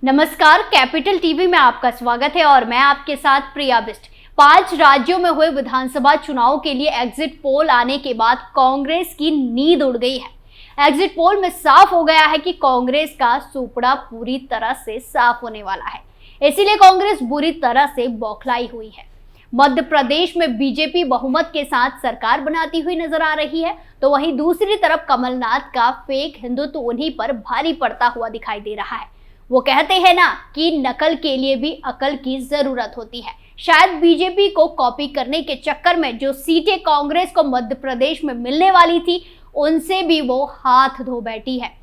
नमस्कार, capital TV में आपका स्वागत है और मैं आपके साथ प्रिया बिस्ट। 5 राज्यों में हुए विधानसभा चुनाव के लिए एग्जिट पोल आने के बाद कांग्रेस की नींद उड़ गई है। एग्जिट पोल में साफ हो गया है कि कांग्रेस का सुपड़ा पूरी तरह से साफ होने वाला है, इसीलिए कांग्रेस बुरी तरह से बौखलाई हुई है। मध्य प्रदेश में बीजेपी बहुमत के साथ सरकार बनाती हुई नजर आ रही है, तो वहीं दूसरी तरफ कमलनाथ का फेक हिंदुत्व उन्हीं पर भारी पड़ता हुआ दिखाई दे रहा है। वो कहते हैं ना कि नकल के लिए भी अकल की जरूरत होती है। शायद बीजेपी को कॉपी करने के चक्कर में जो सीटें कांग्रेस को मध्य प्रदेश में मिलने वाली थी, उनसे भी वो हाथ धो बैठी है।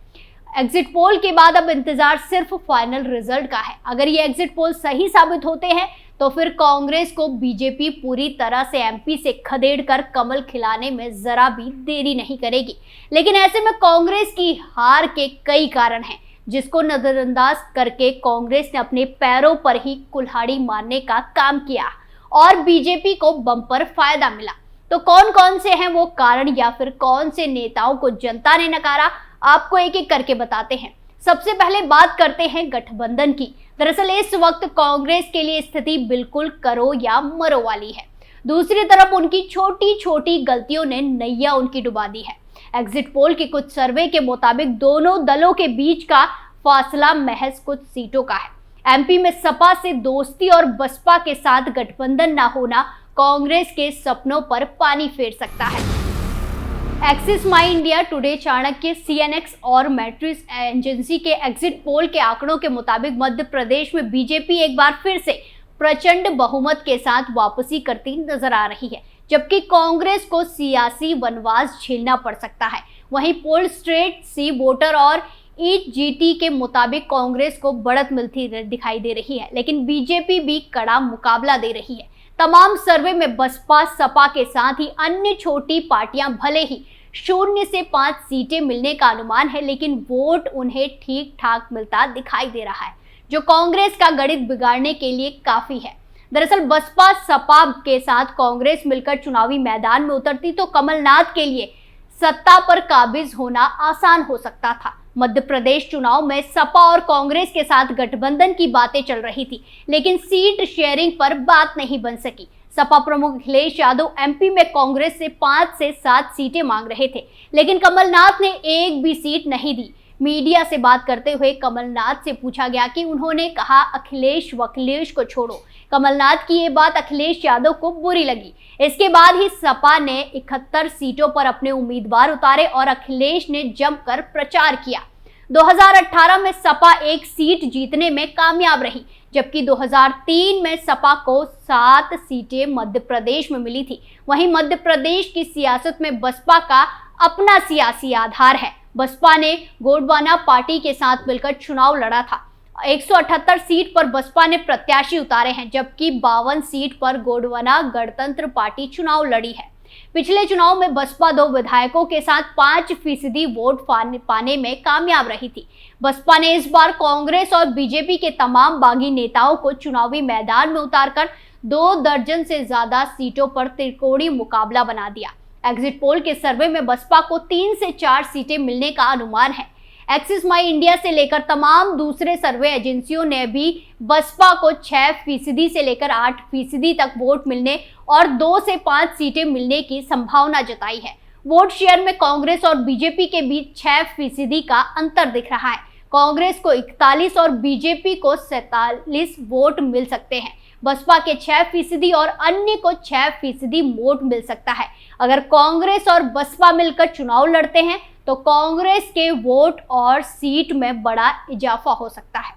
एग्जिट पोल के बाद अब इंतजार सिर्फ फाइनल रिजल्ट का है। अगर ये एग्जिट पोल सही साबित होते हैं तो फिर कांग्रेस को बीजेपी पूरी तरह से एमपी से खदेड़कर कमल खिलाने में जरा भी देरी नहीं करेगी। लेकिन ऐसे में कांग्रेस की हार के कई कारण हैं, जिसको नजरअंदाज करके कांग्रेस ने अपने पैरों पर ही कुल्हाड़ी मारने का काम किया और बीजेपी को बम्पर फायदा मिला। तो कौन कौन से हैं वो कारण या फिर कौन से नेताओं को जनता ने नकारा, आपको एक एक करके बताते हैं। सबसे पहले बात करते हैं गठबंधन की। दरअसल इस वक्त कांग्रेस के लिए स्थिति बिल्कुल करो या मरो वाली है। दूसरी तरफ उनकी छोटी छोटी गलतियों ने नैया उनकी डुबा दी है। एग्जिट पोल के कुछ सर्वे के मुताबिक दोनों दलों के बीच का फासला महज कुछ सीटों का है। एमपी में सपा से दोस्ती और बसपा के साथ गठबंधन न होना कांग्रेस के सपनों पर पानी फेर सकता है। एक्सिस माई इंडिया टुडे, चाणक्य, सीएनएक्स और मैट्रिक्स एजेंसी के एग्जिट पोल के आंकड़ों के मुताबिक मध्य प्रदेश में बीजेपी एक बार फिर से प्रचंड बहुमत के साथ वापसी करती नजर आ रही है, जबकि कांग्रेस को सियासी वनवास झेलना पड़ सकता है। वहीं पोल स्ट्रेट सी वोटर और ईजीटी के मुताबिक कांग्रेस को बढ़त मिलती दिखाई दे रही है, लेकिन बीजेपी भी कड़ा मुकाबला दे रही है। तमाम सर्वे में बसपा, सपा के साथ ही अन्य छोटी पार्टियां भले ही 0 से 5 सीटें मिलने का अनुमान है, लेकिन वोट उन्हें ठीक ठाक मिलता दिखाई दे रहा है, जो कांग्रेस का गणित बिगाड़ने के लिए काफी है। दरअसल बसपा सपा के साथ कांग्रेस मिलकर चुनावी मैदान में उतरती तो कमलनाथ के लिए सत्ता पर काबिज होना आसान हो सकता था। मध्य प्रदेश चुनाव में सपा और कांग्रेस के साथ गठबंधन की बातें चल रही थी, लेकिन सीट शेयरिंग पर बात नहीं बन सकी। सपा प्रमुख अखिलेश यादव एमपी में कांग्रेस से 5 से 7 सीटें मांग रहे थे, लेकिन कमलनाथ ने एक भी सीट नहीं दी। मीडिया से बात करते हुए कमलनाथ से पूछा गया कि उन्होंने कहा अखिलेश वखिलेश को छोड़ो। कमलनाथ की ये बात अखिलेश यादव को बुरी लगी। इसके बाद ही सपा ने 71 सीटों पर अपने उम्मीदवार उतारे और अखिलेश ने जमकर प्रचार किया। 2018 में सपा 1 सीट जीतने में कामयाब रही, जबकि 2003 में सपा को 7 सीटें मध्य प्रदेश में मिली थी। वहीं मध्य प्रदेश की सियासत में बसपा का अपना सियासी आधार है। बसपा ने गोंडवाना पार्टी के साथ मिलकर चुनाव लड़ा था। 178 सीट पर बसपा ने प्रत्याशी उतारे हैं, जबकि 52 सीट पर गोंडवाना गणतंत्र पार्टी चुनाव लड़ी है। पिछले चुनाव में बसपा 2 विधायकों के साथ 5% वोट पाने में कामयाब रही थी। बसपा ने इस बार कांग्रेस और बीजेपी के तमाम बागी नेताओं को चुनावी मैदान में उतारकर 2 दर्जन से ज्यादा सीटों पर त्रिकोणीय मुकाबला बना दिया। एग्जिट पोल के सर्वे में बसपा को 3 से 4 सीटें मिलने का अनुमान है। एक्सिस माई इंडिया से लेकर तमाम दूसरे सर्वे एजेंसियों ने भी बसपा को 6% से लेकर 8% तक वोट मिलने और 2 से 5 सीटें मिलने की संभावना जताई है। वोट शेयर में कांग्रेस और बीजेपी के बीच 6% का अंतर दिख रहा है। कांग्रेस को 41 और बीजेपी को 47 वोट मिल सकते हैं। बसपा के 6% और अन्य को 6% वोट मिल सकता है। अगर कांग्रेस और बसपा मिलकर चुनाव लड़ते हैं तो कांग्रेस के वोट और सीट में बड़ा इजाफा हो सकता है।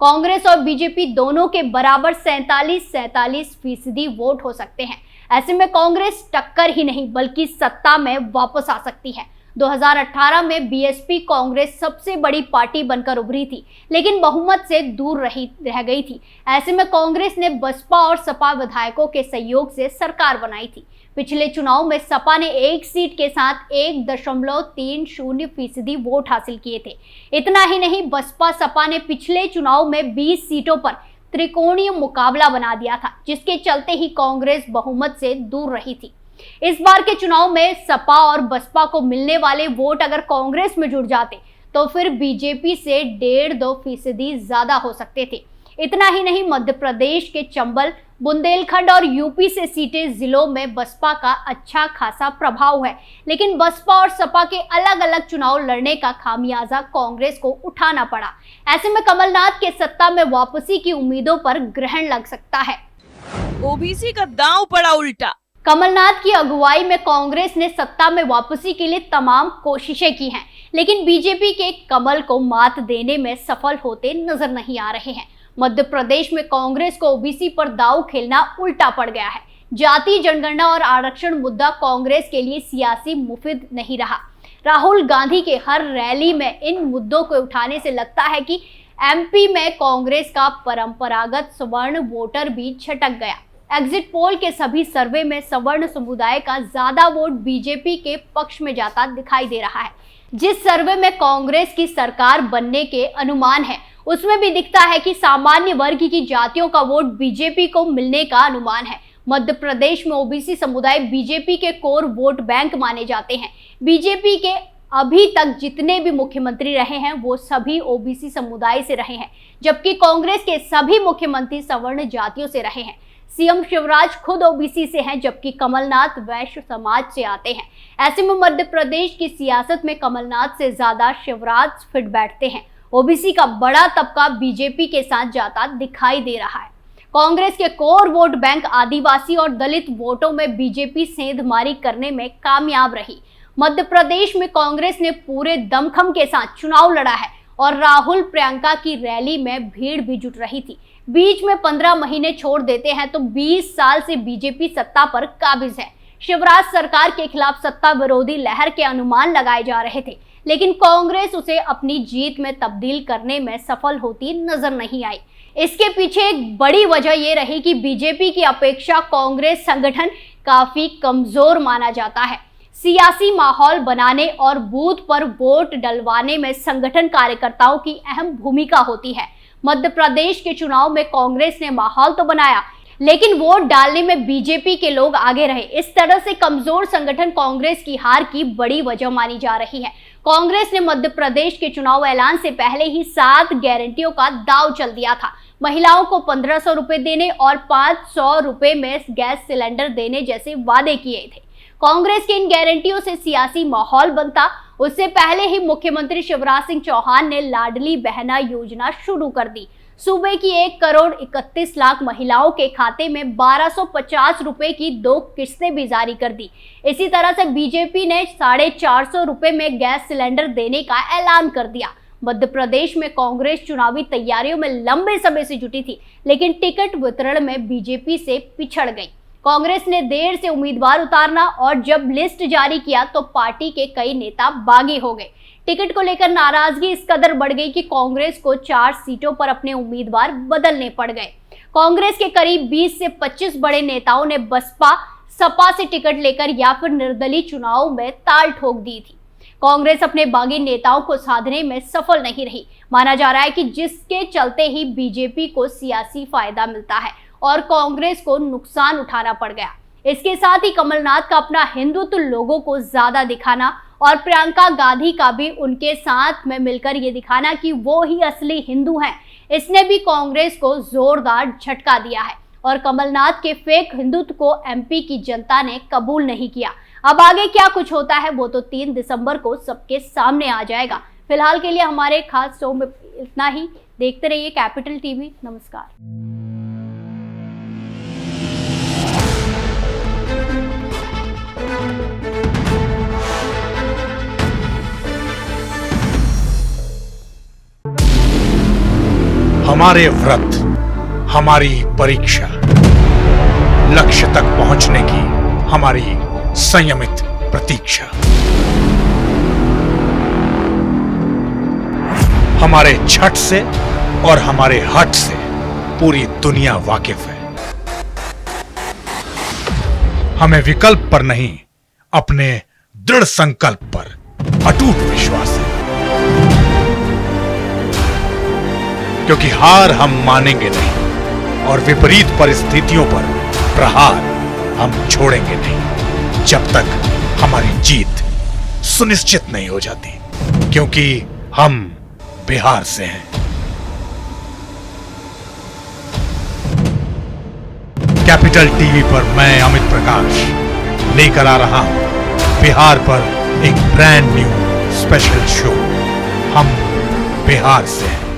कांग्रेस और बीजेपी दोनों के बराबर 47% वोट हो सकते हैं। ऐसे में कांग्रेस टक्कर ही नहीं बल्कि सत्ता में वापस आ सकती है। 2018 में बीएसपी कांग्रेस सबसे बड़ी पार्टी बनकर उभरी थी, लेकिन बहुमत से दूर रह गई थी। ऐसे में कांग्रेस ने बसपा और सपा विधायकों के सहयोग से सरकार बनाई थी। पिछले चुनाव में सपा ने 1 सीट के साथ 1.30% वोट हासिल किए थे। इतना ही नहीं, बसपा सपा ने पिछले चुनाव में 20 सीटों पर त्रिकोणीय मुकाबला बना दिया था, जिसके चलते ही कांग्रेस बहुमत से दूर रही थी। इस बार के चुनाव में सपा और बसपा को मिलने वाले वोट अगर कांग्रेस में जुड़ जाते तो फिर बीजेपी से 1.5-2% ज्यादा हो सकते थे। इतना ही नहीं, मध्य प्रदेश के चंबल, बुंदेलखंड और यूपी से सीटें जिलों में बसपा का अच्छा खासा प्रभाव है, लेकिन बसपा और सपा के अलग अलग चुनाव लड़ने का खामियाजा कांग्रेस को उठाना पड़ा। ऐसे में कमलनाथ के सत्ता में वापसी की उम्मीदों पर ग्रहण लग सकता है। ओबीसी का दांव पड़ा उल्टा। कमलनाथ की अगुवाई में कांग्रेस ने सत्ता में वापसी के लिए तमाम कोशिशें की हैं, लेकिन बीजेपी के कमल को मात देने में सफल होते नजर नहीं आ रहे हैं। मध्य प्रदेश में कांग्रेस को ओबीसी पर दांव खेलना उल्टा पड़ गया है। जाति जनगणना और आरक्षण मुद्दा कांग्रेस के लिए सियासी मुफीद नहीं रहा। राहुल गांधी के हर रैली में इन मुद्दों को उठाने से लगता है कि एमपी में कांग्रेस का परंपरागत सवर्ण वोटर भी छटक गया। एग्जिट पोल के सभी सर्वे में सवर्ण समुदाय का ज्यादा वोट बीजेपी के पक्ष में जाता दिखाई दे रहा है। जिस सर्वे में कांग्रेस की सरकार बनने के अनुमान है, उसमें भी दिखता है कि सामान्य वर्ग की जातियों का वोट बीजेपी को मिलने का अनुमान है। मध्य प्रदेश में ओबीसी समुदाय बीजेपी के कोर वोट बैंक माने जाते हैं। बीजेपी के अभी तक जितने भी मुख्यमंत्री रहे हैं वो सभी ओबीसी समुदाय से रहे हैं, जबकि कांग्रेस के सभी मुख्यमंत्री सवर्ण जातियों से रहे हैं। सीएम शिवराज खुद ओबीसी से हैं, जबकि कमलनाथ वैश्य समाज से आते हैं। ऐसे में मध्य प्रदेश की सियासत में कमलनाथ से ज्यादा शिवराज फिट बैठते हैं। ओबीसी का बड़ा तबका बीजेपी के साथ जाता दिखाई दे रहा है। कांग्रेस के कोर वोट बैंक आदिवासी और दलित वोटों में बीजेपी सेंधमारी करने में कामयाब रही। मध्य प्रदेश में कांग्रेस ने पूरे दमखम के साथ चुनाव लड़ा है और राहुल प्रियंका की रैली में भीड़ भी जुट रही थी। बीच में 15 महीने छोड़ देते हैं तो 20 साल से बीजेपी सत्ता पर काबिज है। शिवराज सरकार के खिलाफ सत्ता विरोधी लहर के अनुमान लगाए जा रहे थे, लेकिन कांग्रेस उसे अपनी जीत में तब्दील करने में सफल होती नजर नहीं आई। इसके पीछे एक बड़ी वजह यह रही कि बीजेपी की अपेक्षा कांग्रेस संगठन काफी कमजोर माना जाता है। सियासी माहौल बनाने और बूथ पर वोट डलवाने में संगठन कार्यकर्ताओं की अहम भूमिका होती है। मध्य प्रदेश के चुनाव में कांग्रेस ने माहौल तो बनाया, लेकिन वोट डालने में बीजेपी के लोग आगे रहे। इस तरह से कमजोर संगठन कांग्रेस की हार की बड़ी वजह मानी जा रही है। कांग्रेस ने मध्य प्रदेश के चुनाव ऐलान से पहले ही 7 गारंटियों का दांव चल दिया था। महिलाओं को 1500 रुपए देने और 500 रुपए में गैस सिलेंडर देने जैसे वादे किए थे। कांग्रेस के इन गारंटियों से सियासी माहौल बनता। उससे पहले ही मुख्यमंत्री शिवराज सिंह चौहान ने लाडली बहना योजना शुरू कर दी। सूबे की 1,31,00,000 महिलाओं के खाते में 1250 रुपए की 2 किस्तें भी जारी कर दी। इसी तरह से बीजेपी ने 450 रुपए में गैस सिलेंडर देने का ऐलान कर दिया। मध्य प्रदेश में कांग्रेस चुनावी तैयारियों में लंबे समय से जुटी थी, लेकिन टिकट वितरण में बीजेपी से पिछड़ गई। कांग्रेस ने देर से उम्मीदवार उतारना और जब लिस्ट जारी किया तो पार्टी के कई नेता बागी हो गए। टिकट को लेकर नाराजगी इस कदर बढ़ गई कि कांग्रेस को 4 सीटों पर अपने उम्मीदवार बदलने पड़ गए। कांग्रेस के करीब 20 से 25 बड़े नेताओं ने बसपा, सपा से टिकट लेकर या फिर निर्दलीय चुनाव में ताल ठोक दी थी। कांग्रेस अपने बागी नेताओं को साधने में सफल नहीं रही। माना जा रहा है कि जिसके चलते ही बीजेपी को सियासी फायदा मिलता है और कांग्रेस को नुकसान उठाना पड़ गया। इसके साथ ही कमलनाथ का अपना हिंदुत्व लोगों को ज्यादा दिखाना और प्रियंका गांधी का भी उनके साथ में मिलकर ये दिखाना कि वो ही असली हिंदू हैं, इसने भी कांग्रेस को जोरदार झटका दिया है और कमलनाथ के फेक हिंदुत्व को एमपी की जनता ने कबूल नहीं किया। अब आगे क्या कुछ होता है वो तो 3 दिसंबर को सबके सामने आ जाएगा। फिलहाल के लिए हमारे खास शो में इतना ही। देखते रहिए कैपिटल टीवी। नमस्कार। हमारे व्रत, हमारी परीक्षा, लक्ष्य तक पहुंचने की हमारी संयमित प्रतीक्षा। हमारे छठ से और हमारे हठ से पूरी दुनिया वाकिफ है। हमें विकल्प पर नहीं, अपने दृढ़ संकल्प पर अटूट विश्वास है, क्योंकि हार हम मानेंगे नहीं और विपरीत परिस्थितियों पर प्रहार हम छोड़ेंगे नहीं, जब तक हमारी जीत सुनिश्चित नहीं हो जाती। क्योंकि हम बिहार से हैं। कैपिटल टीवी पर मैं अमित प्रकाश लेकर आ रहा हूं बिहार पर एक ब्रांड न्यू स्पेशल शो। हम बिहार से हैं।